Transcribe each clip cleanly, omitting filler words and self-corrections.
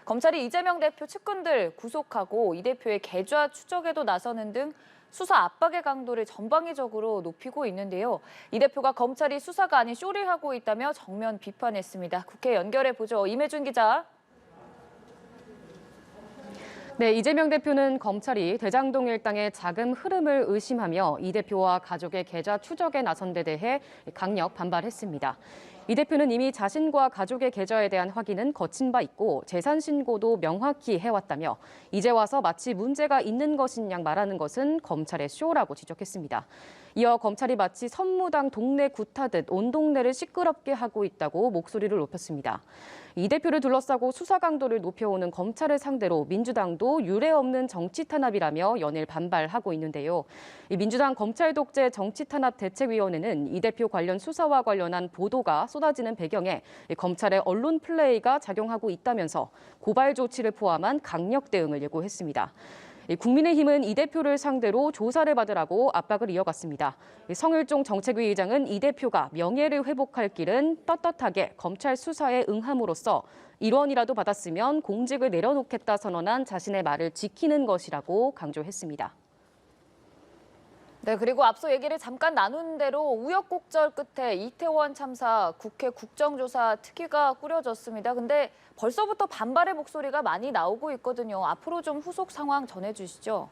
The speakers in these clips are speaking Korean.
검찰이 이재명 대표 측근들 구속하고 이 대표의 계좌 추적에도 나서는 등 수사 압박의 강도를 전방위적으로 높이고 있는데요. 이 대표가 검찰이 수사가 아닌 쇼를 하고 있다며 정면 비판했습니다. 국회 연결해 보죠. 임혜준 기자. 네, 이재명 대표는 검찰이 대장동 일당의 자금 흐름을 의심하며 이 대표와 가족의 계좌 추적에 나선 데 대해 강력 반발했습니다. 이 대표는 이미 자신과 가족의 계좌에 대한 확인은 거친 바 있고 재산 신고도 명확히 해왔다며 이제 와서 마치 문제가 있는 것인 양 말하는 것은 검찰의 쇼라고 지적했습니다. 이어 검찰이 마치 선무당 동네 굿하듯 온 동네를 시끄럽게 하고 있다고 목소리를 높였습니다. 이 대표를 둘러싸고 수사 강도를 높여오는 검찰을 상대로 민주당도 유례 없는 정치 탄압이라며 연일 반발하고 있는데요. 민주당 검찰 독재 정치 탄압 대책위원회는 이 대표 관련 수사와 관련한 보도가 쏟아지는 배경에 검찰의 언론 플레이가 작용하고 있다면서 고발 조치를 포함한 강력 대응을 예고했습니다. 국민의힘은 이 대표를 상대로 조사를 받으라고 압박을 이어갔습니다. 성일종 정책위 의장은 이 대표가 명예를 회복할 길은 떳떳하게 검찰 수사에 응함으로써 1원이라도 받았으면 공직을 내려놓겠다 선언한 자신의 말을 지키는 것이라고 강조했습니다. 네, 그리고 앞서 얘기를 잠깐 나눈 대로 우여곡절 끝에 이태원 참사 국회 국정조사 특위가 꾸려졌습니다. 근데 벌써부터 반발의 목소리가 많이 나오고 있거든요. 앞으로 좀 후속 상황 전해주시죠.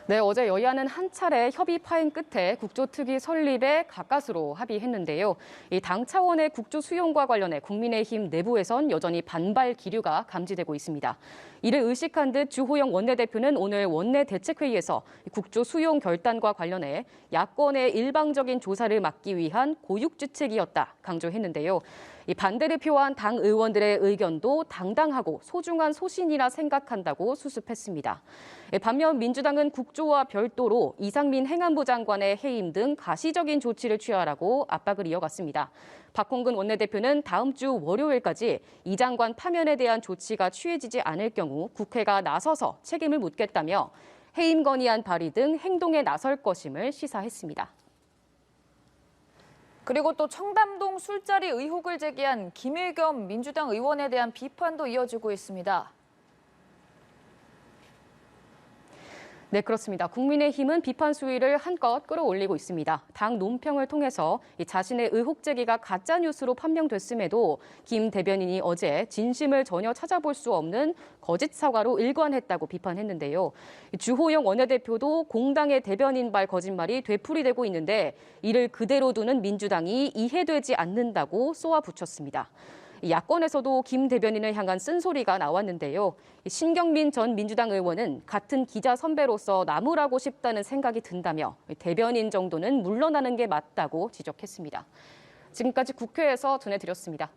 네, 어제 여야는 한 차례 협의 파행 끝에 국조특위 설립에 가까스로 합의했는데요. 이 당 차원의 국조 수용과 관련해 국민의힘 내부에선 여전히 반발 기류가 감지되고 있습니다. 이를 의식한 듯 주호영 원내대표는 오늘 원내대책회의에서 국조 수용 결단과 관련해 야권의 일방적인 조사를 막기 위한 고육지책이었다 강조했는데요. 이 반대를 표한 당 의원들의 의견도 당당하고 소중한 소신이라 생각한다고 수습했습니다. 반면 민주당은 국조와 별도로 이상민 행안부 장관의 해임 등 가시적인 조치를 취하라고 압박을 이어갔습니다. 박홍근 원내대표는 다음 주 월요일까지 이 장관 파면에 대한 조치가 취해지지 않을 경우 국회가 나서서 책임을 묻겠다며 해임 건의안 발의 등 행동에 나설 것임을 시사했습니다. 그리고 또 청담동 술자리 의혹을 제기한 김일겸 민주당 의원에 대한 비판도 이어지고 있습니다. 네, 그렇습니다. 국민의힘은 비판 수위를 한껏 끌어올리고 있습니다. 당 논평을 통해서 자신의 의혹 제기가 가짜뉴스로 판명됐음에도 김 대변인이 어제 진심을 전혀 찾아볼 수 없는 거짓 사과로 일관했다고 비판했는데요. 주호영 원내대표도 공당의 대변인발 거짓말이 되풀이되고 있는데 이를 그대로 두는 민주당이 이해되지 않는다고 쏘아붙였습니다. 야권에서도 김 대변인을 향한 쓴소리가 나왔는데요. 신경민 전 민주당 의원은 같은 기자 선배로서 나무라고 싶다는 생각이 든다며 대변인 정도는 물러나는 게 맞다고 지적했습니다. 지금까지 국회에서 전해드렸습니다.